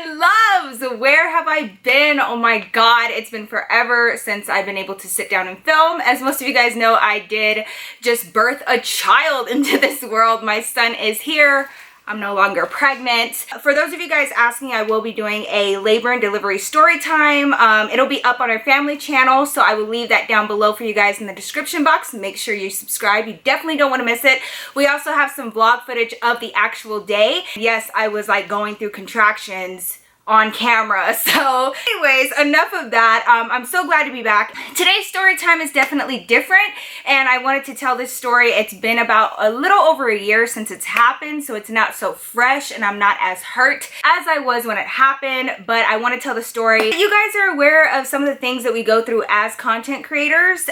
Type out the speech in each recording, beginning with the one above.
loves, where have I been? Oh my god, it's been forever since I've been able to sit down and film. As most of you guys know, I did just birth a child into this world. My son is here. I'm no longer pregnant. For those of you guys asking, I will be doing a labor and delivery story time. It'll be up on our family channel, so I will leave that down below for you guys in the description box. Make sure you subscribe. You definitely don't want to miss it. We also have some vlog footage of the actual day. Yes, I was like going through contractions on camera. So anyways, enough of that. I'm so glad to be back. Today's story time is definitely different, and I wanted to tell this story. It's been about a little over a year since it's happened, so it's not so fresh and I'm not as hurt as I was when it happened, but I want to tell the story. You guys are aware of some of the things that we go through as content creators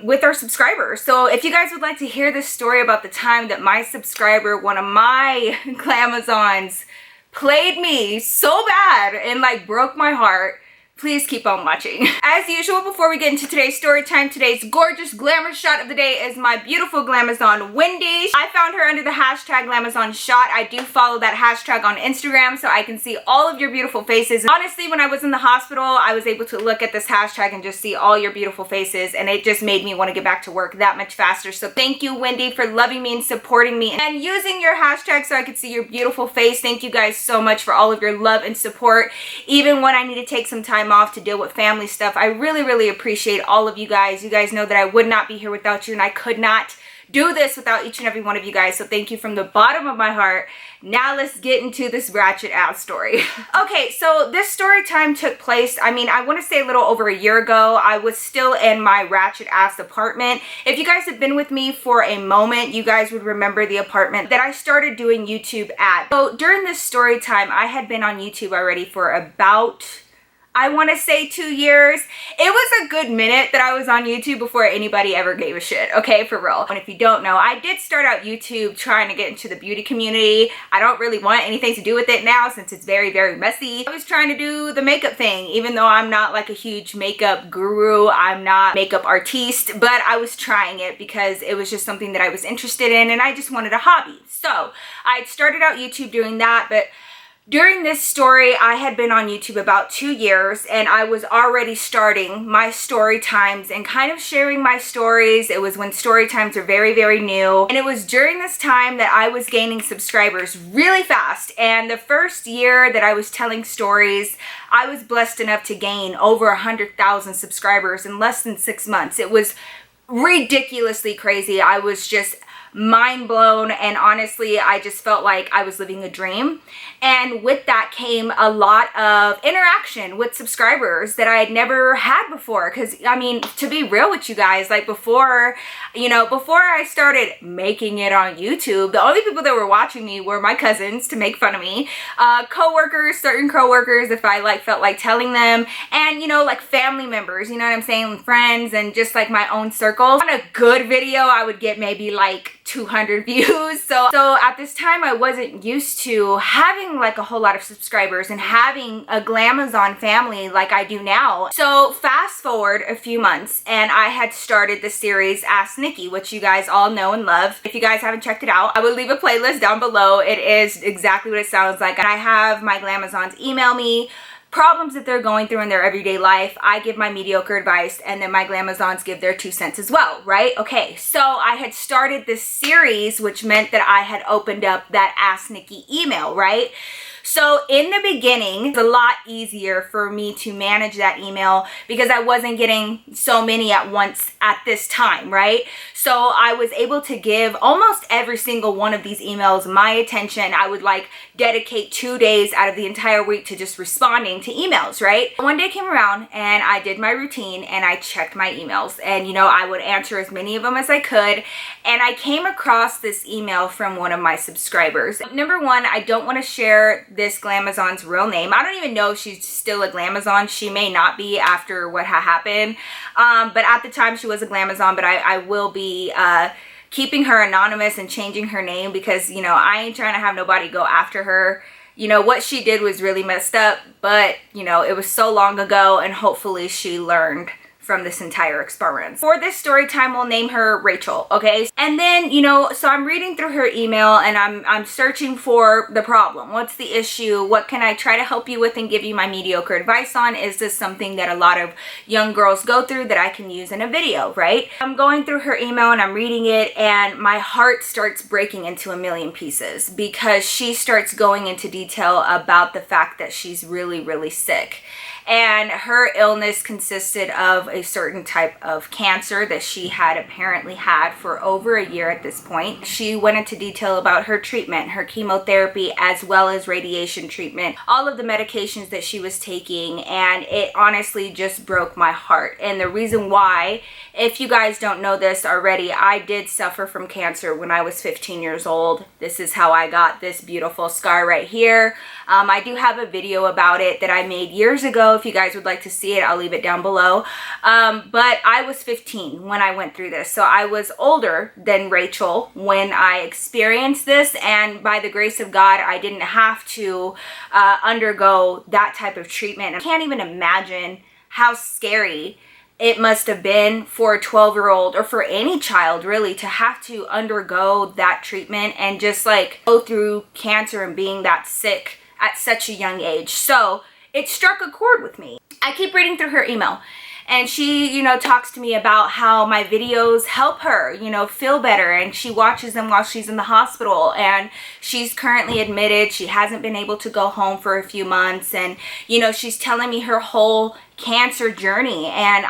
with our subscribers. So if you guys would like to hear this story about the time that my subscriber, one of my Glamazons, played me so bad and like broke my heart, please keep on watching. As usual, before we get into today's story time, today's gorgeous glamour shot of the day is my beautiful Glamazon, Wendy. I found her under the hashtag Glamazon shot. I do follow that hashtag on Instagram so I can see all of your beautiful faces. Honestly, when I was in the hospital, I was able to look at this hashtag and just see all your beautiful faces, and it just made me want to get back to work that much faster. So thank you, Wendy, for loving me and supporting me and using your hashtag so I could see your beautiful face. Thank you guys so much for all of your love and support. Even when I need to take some time off to deal with family stuff, I really appreciate all of you guys. You guys know that I would not be here without you, and I could not do this without each and every one of you guys. So thank you from the bottom of my heart. Now let's get into this ratchet ass story. Okay, so this story time took place, I want to say a little over a year ago. I was still in my ratchet ass apartment. If you guys have been with me for a moment, you guys would remember the apartment that I started doing YouTube at. So during this story time, I had been on YouTube already for about, I want to say 2 years. It was a good minute that I was on YouTube before anybody ever gave a shit, okay, for real. And if you don't know, I did start out YouTube trying to get into the beauty community. I don't really want anything to do with it now since it's very messy. I was trying to do the makeup thing, even though I'm not like a huge makeup guru. I'm not makeup artiste, but I was trying it because it was just something that I was interested in and I just wanted a hobby. So I started out YouTube doing that, but during this story, I had been on YouTube about 2 years, and I was already starting my story times and kind of sharing my stories. It was when story times were very new, and it was during this time that I was gaining subscribers really fast. And the first year that I was telling stories, I was blessed enough to gain over 100,000 subscribers in less than 6 months. It was ridiculously crazy. I was just mind blown, and honestly I just felt like I was living a dream. And with that came a lot of interaction with subscribers that I had never had before. Because to be real with you guys, like before I started making it on YouTube, the only people that were watching me were my cousins to make fun of me, certain coworkers if I felt like telling them, and like family members, you know what I'm saying, friends, and just like my own circles. On a good video I would get maybe like 200 views. So at this time I wasn't used to having like a whole lot of subscribers and having a Glamazon family like I do now. So fast forward a few months, and I had started the series Ask Niki, which you guys all know and love. If you guys haven't checked it out, I will leave a playlist down below. It is exactly what it sounds like. And I have my Glamazons email me problems that they're going through in their everyday life. I give my mediocre advice, and then my Glamazons give their 2 cents as well, right? Okay, so I had started this series, which meant that I had opened up that Ask Niki email, right? So in the beginning, it's a lot easier for me to manage that email because I wasn't getting so many at once at this time, right? So I was able to give almost every single one of these emails my attention. I would like dedicate 2 days out of the entire week to just responding to emails, right? One day came around and I did my routine and I checked my emails, and I would answer as many of them as I could, and I came across this email from one of my subscribers. Number one, I don't want to share this Glamazon's real name. I don't even know if she's still a Glamazon. She may not be after what happened, but at the time she was a Glamazon. But I will be keeping her anonymous and changing her name because I ain't trying to have nobody go after her. What she did was really messed up, but it was so long ago, and hopefully she learned from this entire experience. For this story time, we'll name her Rachel, okay? And then, so I'm reading through her email and I'm searching for the problem. What's the issue? What can I try to help you with and give you my mediocre advice on? Is this something that a lot of young girls go through that I can use in a video, right? I'm going through her email and I'm reading it, and my heart starts breaking into a million pieces because she starts going into detail about the fact that she's really, really sick. And her illness consisted of a certain type of cancer that she had apparently had for over a year at this point. She went into detail about her treatment, her chemotherapy, as well as radiation treatment, all of the medications that she was taking, and it honestly just broke my heart. And the reason why, if you guys don't know this already, I did suffer from cancer when I was 15 years old. This is how I got this beautiful scar right here. I do have a video about it that I made years ago. If you guys would like to see it, I'll leave it down below. But I was 15 when I went through this. So I was older than Rachel when I experienced this. And by the grace of God, I didn't have to undergo that type of treatment. I can't even imagine how scary it must have been for a 12-year-old or for any child really to have to undergo that treatment and just like go through cancer and being that sick at such a young age. So it struck a chord with me. I keep reading through her email and she, talks to me about how my videos help her, feel better, and she watches them while she's in the hospital, and she's currently admitted. She hasn't been able to go home for a few months, and, she's telling me her whole cancer journey. And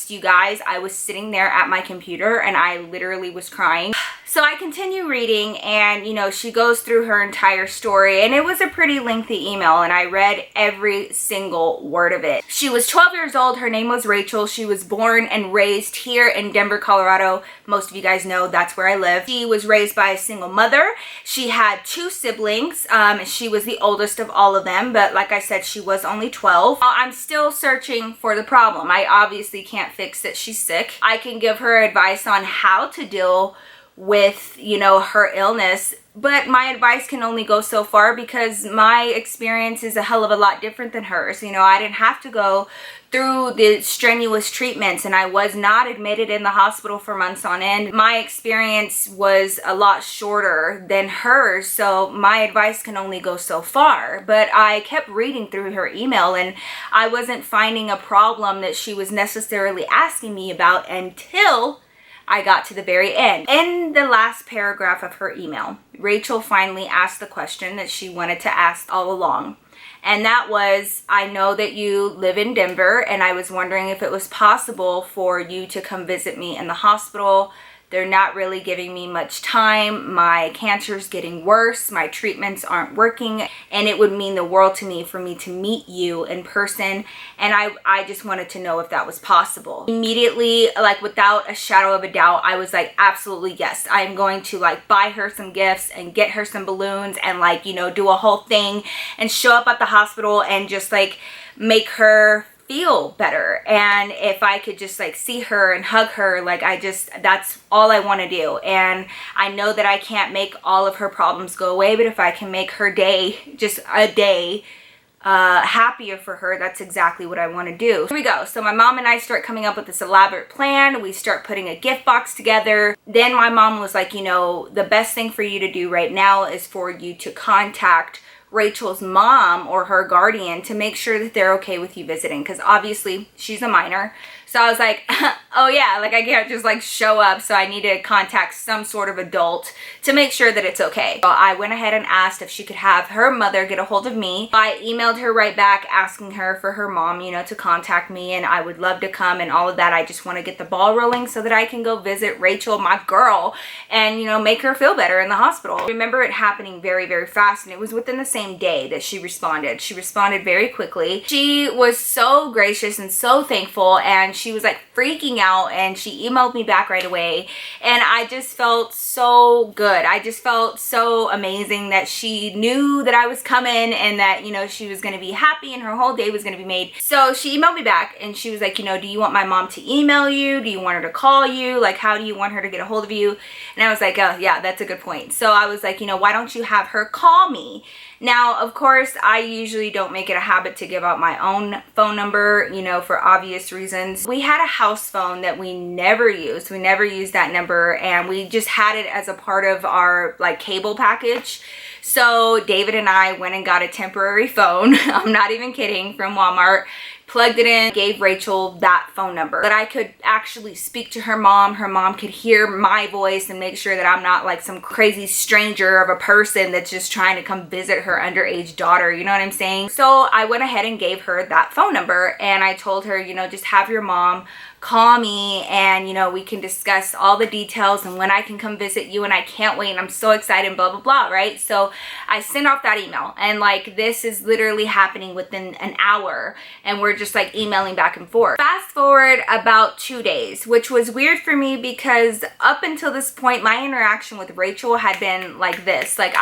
you guys, I was sitting there at my computer and I literally was crying. So I continue reading, and she goes through her entire story, and it was a pretty lengthy email, and I read every single word of it. She was 12 years old. Her name was Rachel. She was born and raised here in Denver, Colorado. Most of you guys know that's where I live. She was raised by a single mother. She had 2 siblings. She was the oldest of all of them, but like I said, she was only 12. I'm still searching for the problem. I obviously can't fix that she's sick. I can give her advice on how to deal with, her illness, but my advice can only go so far because my experience is a hell of a lot different than hers. I didn't have to go through the strenuous treatments, and I was not admitted in the hospital for months on end. My experience was a lot shorter than hers, so my advice can only go so far. But I kept reading through her email and I wasn't finding a problem that she was necessarily asking me about until I got to the very end. In the last paragraph of her email, Rachel finally asked the question that she wanted to ask all along. And that was, I know that you live in Denver, and I was wondering if it was possible for you to come visit me in the hospital. They're not really giving me much time. My cancer's getting worse. My treatments aren't working. And it would mean the world to me for me to meet you in person. And I just wanted to know if that was possible. Immediately, like without a shadow of a doubt, I was like, absolutely yes. I'm going to like buy her some gifts and get her some balloons and like, do a whole thing and show up at the hospital and just like make her feel better. And if I could just like see her and hug her, like that's all I want to do. And I know that I can't make all of her problems go away, but if I can make her day just a day happier for her, that's exactly what I want to do. Here we go. So my mom and I start coming up with this elaborate plan. We start putting a gift box together. Then my mom was like, the best thing for you to do right now is for you to contact Rachel's mom or her guardian to make sure that they're okay with you visiting, because obviously she's a minor. So I was like, oh yeah, like I can't just like show up, so I need to contact some sort of adult to make sure that it's okay. So I went ahead and asked if she could have her mother get a hold of me. I emailed her right back asking her for her mom, to contact me, and I would love to come and all of that. I just want to get the ball rolling so that I can go visit Rachel, my girl, and make her feel better in the hospital. I remember it happening very, very fast, and it was within the same day that she responded. She responded very quickly. She was so gracious and so thankful, and she was like freaking out, and she emailed me back right away, and I just felt so good. I just felt so amazing that she knew that I was coming and that she was going to be happy and her whole day was going to be made. So she emailed me back and she was like, do you want my mom to email you? Do you want her to call you? Like, how do you want her to get a hold of you? And I was like, oh yeah, that's a good point. So I was like, why don't you have her call me? Now, of course, I usually don't make it a habit to give out my own phone number, you know, for obvious reasons. We had a house phone that we never used. We never used that number, and we just had it as a part of our like cable package. So David and I went and got a temporary phone. I'm not even kidding, from Walmart. Plugged it in, gave Rachel that phone number that I could actually speak to her mom. Her mom could hear my voice and make sure that I'm not like some crazy stranger of a person that's just trying to come visit her underage daughter. You know what I'm saying? So I went ahead and gave her that phone number, and I told her, you know, just have your mom call me, and you know, we can discuss all the details and when I can come visit you, and I can't wait, and I'm so excited, blah blah blah, right? So I sent off that email, and like this is literally happening within an hour, and we're just like emailing back and forth. Fast forward about 2 days, which was weird for me because up until this point my interaction with Rachel had been like this, like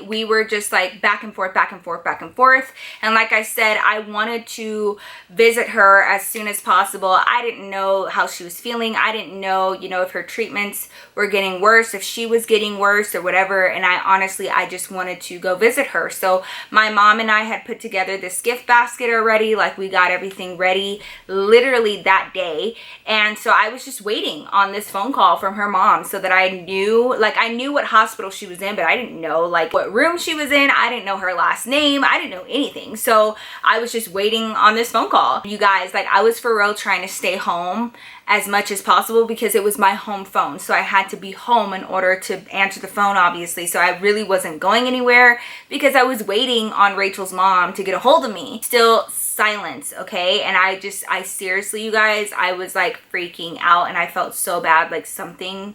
we were just like back and forth, back and forth, back and forth. And like I said, I wanted to visit her as soon as possible. I didn't know how she was feeling. I didn't know, you know, if her treatments were getting worse, if she was getting worse or whatever. And I just wanted to go visit her. So my mom and I had put together this gift basket already. Like we got everything ready literally that day. And so I was just waiting on this phone call from her mom so that I knew what hospital she was in, but I didn't know like what room she was in. I didn't know her last name. I didn't know anything. So I was just waiting on this phone call. You guys, like I was for real trying to stay home as much as possible because it was my home phone. So I had to be home in order to answer the phone, obviously. So I really wasn't going anywhere because I was waiting on Rachel's mom to get a hold of me. Still silence, okay? And I seriously, you guys, I was like freaking out, and I felt so bad, like something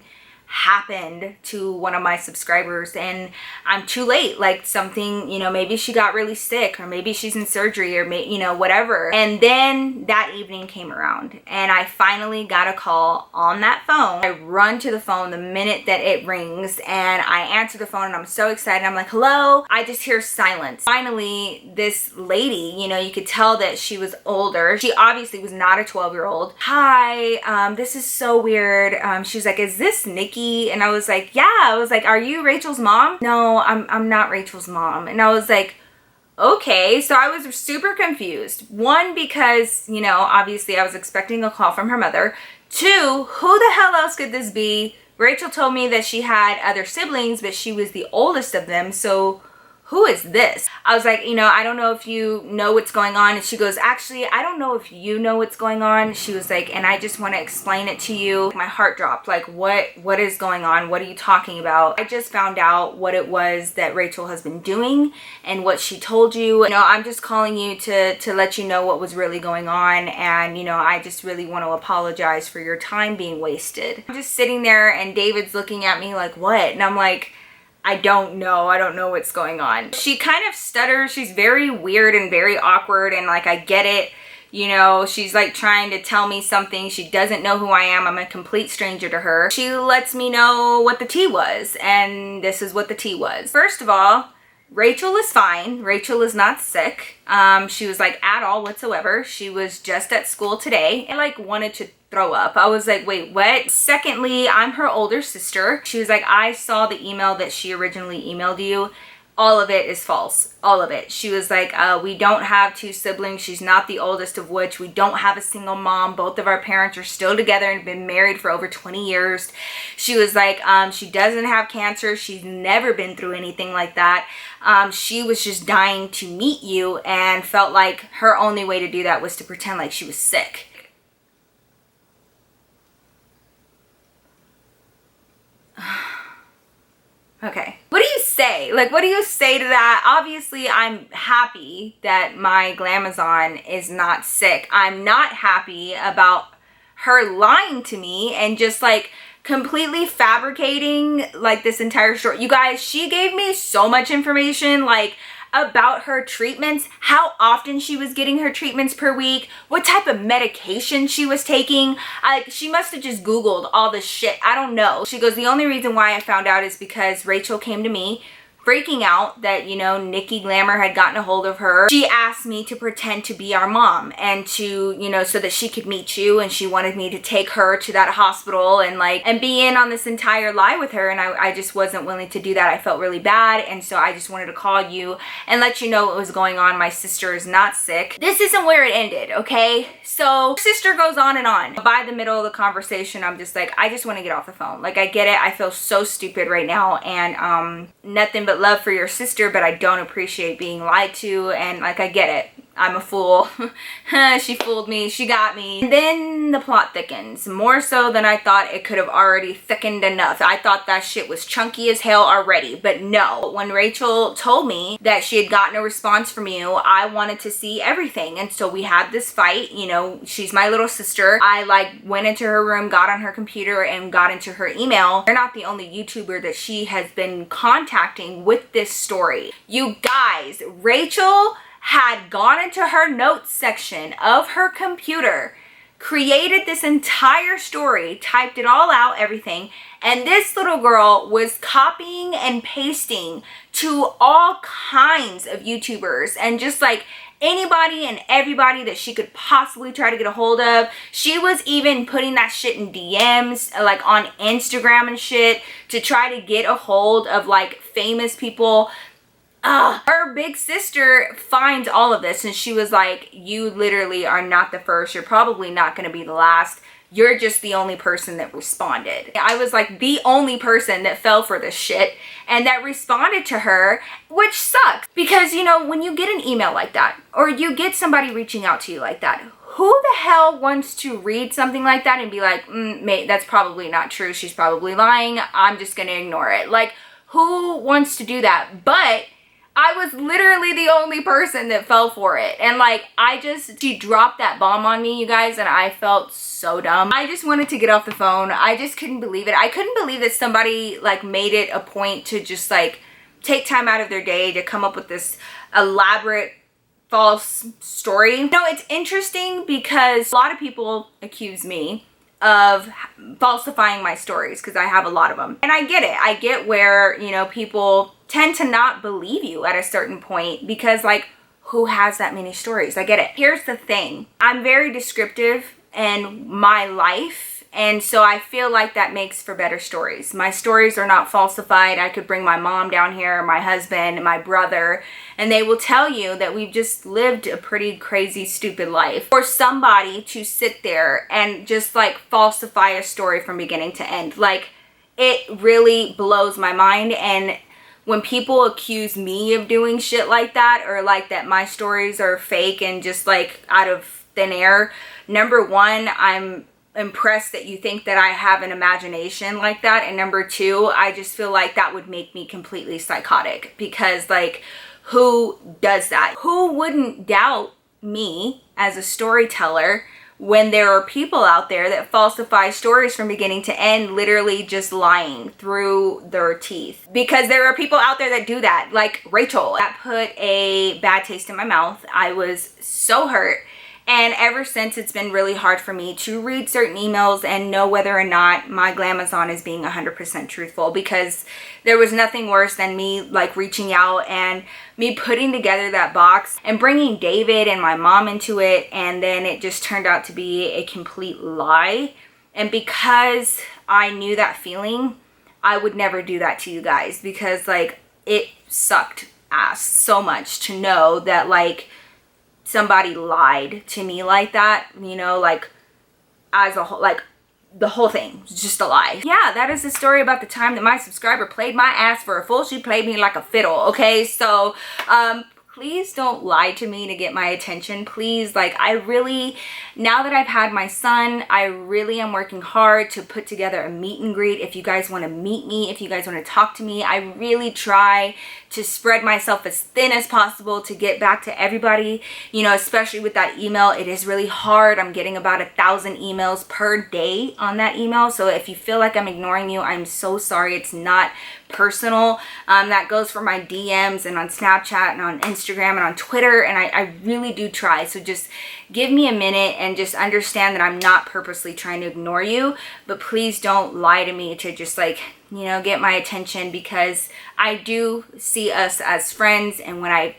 happened to one of my subscribers and I'm too late, like something, you know, maybe she got really sick, or maybe she's in surgery, or you know, whatever. And then that evening came around and I finally got a call on that phone. I run to the phone the minute that it rings, and I answer the phone, and I'm so excited. I'm like, hello. I just hear silence. Finally, this lady, you know, you could tell that she was older. She obviously was not a 12-year-old. Hi, this is so weird. She's like, is this Nikki? And I was like, yeah. I was like, are you Rachel's mom? No, I'm not Rachel's mom. And I was like, okay. So I was super confused. One, because, you know, obviously I was expecting a call from her mother. Two, who the hell else could this be? Rachel told me that she had other siblings, but she was the oldest of them. So who is this? I was like, you know, I don't know if you know what's going on. And she goes, actually, I don't know if you know what's going on. She was like, and I just want to explain it to you. My heart dropped. Like, what is going on? What are you talking about? I just found out what it was that Rachel has been doing and what she told you. You know, I'm just calling you to let you know what was really going on. And, you know, I just really want to apologize for your time being wasted. I'm just sitting there, and David's looking at me like, what? And I'm like, I don't know what's going on. She kind of stutters. She's very weird and very awkward, and like, I get it. You know, she's like trying to tell me something. She doesn't know who I am. I'm a complete stranger to her. She lets me know what the tea was, and this is what the tea was. First of all, Rachel is fine. Rachel is not sick. She was like at all whatsoever. She was just at school today and like wanted to throw up. I was like, wait, what? Secondly, I'm her older sister. She was like, I saw the email that she originally emailed you. All of it is false. All of it. She was like, we don't have two siblings. She's not the oldest of which. We don't have a single mom. Both of our parents are still together and been married for over 20 years. She was like, she doesn't have cancer. She's never been through anything like that. She was just dying to meet you and felt like her only way to do that was to pretend like she was sick. Okay. What do you say? Like, what do you say to that? Obviously, I'm happy that my Glamazon is not sick. I'm not happy about her lying to me and just like completely fabricating like this entire story. You guys, she gave me so much information, like about her treatments, how often she was getting her treatments per week, what type of medication she was taking. She must have just Googled all this shit. I don't know. She goes, the only reason why I found out is because Rachel came to me freaking out that, you know, Nikki Glamour had gotten a hold of her. She asked me to pretend to be our mom and to, you know, so that she could meet you, and she wanted me to take her to that hospital and like, and be in on this entire lie with her, and I just wasn't willing to do that. I felt really bad, and so I just wanted to call you and let you know what was going on. My sister is not sick. This isn't where it ended, okay? So sister goes on and on. By the middle of the conversation, I'm just like, I just want to get off the phone. Like, I get it. I feel so stupid right now, and nothing but love for your sister, but I don't appreciate being lied to, and like, I get it. I'm a fool. She fooled me. She got me. And then the plot thickens, more so than I thought it could have already thickened enough. I thought that shit was chunky as hell already, but no. When Rachel told me that she had gotten a response from you, I wanted to see everything. And so we had this fight. You know, she's my little sister. I like went into her room, got on her computer, and got into her email. You're not the only YouTuber that she has been contacting with this story. You guys, Rachel had gone into her notes section of her computer, created this entire story, typed it all out, everything, and this little girl was copying and pasting to all kinds of YouTubers and just like anybody and everybody that she could possibly try to get a hold of. She was even putting that shit in DMs, like on Instagram and shit, to try to get a hold of like famous people. Her big sister finds all of this, and she was like, you literally are not the first. You're probably not going to be the last. You're just the only person that responded. I was like the only person that fell for this shit and that responded to her, which sucks because, you know, when you get an email like that, or you get somebody reaching out to you like that, who the hell wants to read something like that and be like, mate, that's probably not true. She's probably lying. I'm just going to ignore it. Like, who wants to do that? But I was literally the only person that fell for it. And like, she dropped that bomb on me, you guys, and I felt so dumb. I just wanted to get off the phone. I just couldn't believe it. I couldn't believe that somebody like made it a point to just like take time out of their day to come up with this elaborate false story. You know, it's interesting because a lot of people accuse me of falsifying my stories because I have a lot of them. And I get it. I get where, you know, people tend to not believe you at a certain point because like, who has that many stories? I get it. Here's the thing. I'm very descriptive in my life, and so I feel like that makes for better stories. My stories are not falsified. I could bring my mom down here, my husband, my brother, and they will tell you that we've just lived a pretty crazy, stupid life. For somebody to sit there and just like falsify a story from beginning to end, like, it really blows my mind. And when people accuse me of doing shit like that, or like that my stories are fake and just like out of thin air, number one, I'm impressed that you think that I have an imagination like that, and number two, I just feel like that would make me completely psychotic because like, who does that? Who wouldn't doubt me as a storyteller when there are people out there that falsify stories from beginning to end, literally just lying through their teeth? Because there are people out there that do that, like Rachel. That put a bad taste in my mouth. I was so hurt. And ever since, it's been really hard for me to read certain emails and know whether or not my Glamazon is being 100% truthful, because there was nothing worse than me like reaching out and me putting together that box and bringing David and my mom into it, and then it just turned out to be a complete lie. And because I knew that feeling, I would never do that to you guys, because like, it sucked ass so much to know that like somebody lied to me like that, you know, like as a whole, like the whole thing was just a lie. Yeah, that is the story about the time that my subscriber played my ass for a fool. She played me like a fiddle, okay? So, please don't lie to me to get my attention. Please, like, I really, now that I've had my son, I really am working hard to put together a meet and greet. If you guys want to meet me, if you guys want to talk to me, I really try to spread myself as thin as possible to get back to everybody, you know, especially with that email. It is really hard. I'm getting about 1,000 emails per day on that email. So if you feel like I'm ignoring you, I'm so sorry. It's not personal. That goes for my DMs and on Snapchat and on Instagram and on Twitter, and I really do try. So just give me a minute and just understand that I'm not purposely trying to ignore you, but please don't lie to me to just like you know, get my attention, because I do see us as friends, and when I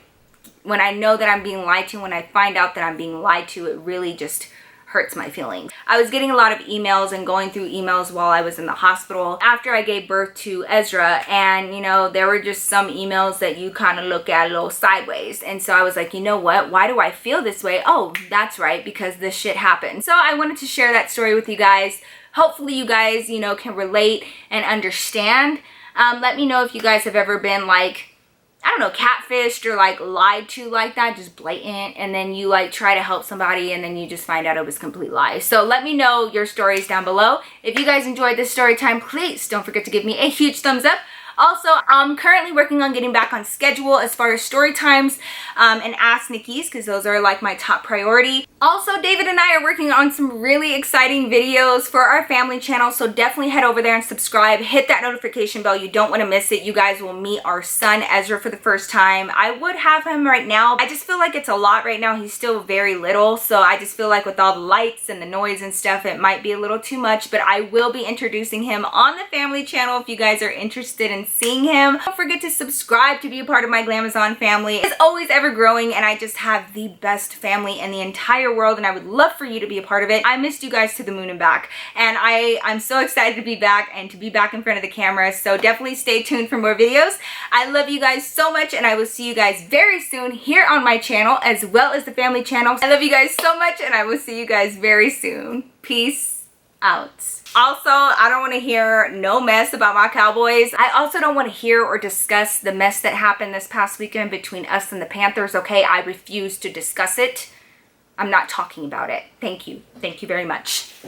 know that I'm being lied to, when I find out that I'm being lied to, it really just hurts my feelings. I was getting a lot of emails and going through emails while I was in the hospital after I gave birth to Ezra, and you know, there were just some emails that you kind of look at a little sideways, and so I was like, you know what, why do I feel this way? Oh, that's right, because this shit happened. So I wanted to share that story with you guys. Hopefully you guys, you know, can relate and understand. Let me know if you guys have ever been like, I don't know, catfished or like lied to like that, just blatant, and then you like try to help somebody and then you just find out it was complete lies. So let me know your stories down below. If you guys enjoyed this story time, please don't forget to give me a huge thumbs up. Also, I'm currently working on getting back on schedule as far as story times and Ask Nikki's, because those are like my top priority. Also, David and I are working on some really exciting videos for our family channel, so definitely head over there and subscribe. Hit that notification bell. You don't want to miss it. You guys will meet our son, Ezra, for the first time. I would have him right now. I just feel like it's a lot right now. He's still very little, so I just feel like with all the lights and the noise and stuff, it might be a little too much, but I will be introducing him on the family channel if you guys are interested in seeing him. Don't forget to subscribe to be a part of my Glamazon family. It's always ever growing, and I just have the best family in the entire world, and I would love for you to be a part of it. I missed you guys to the moon and back, and I'm so excited to be back and to be back in front of the camera, so definitely stay tuned for more videos. I love you guys so much, and I will see you guys very soon here on my channel as well as the family channel. I love you guys so much, and I will see you guys very soon. Peace out. Also, I don't want to hear no mess about my Cowboys. I also don't want to hear or discuss the mess that happened this past weekend between us and the Panthers, okay? I refuse to discuss it. I'm not talking about it. Thank you. Thank you very much.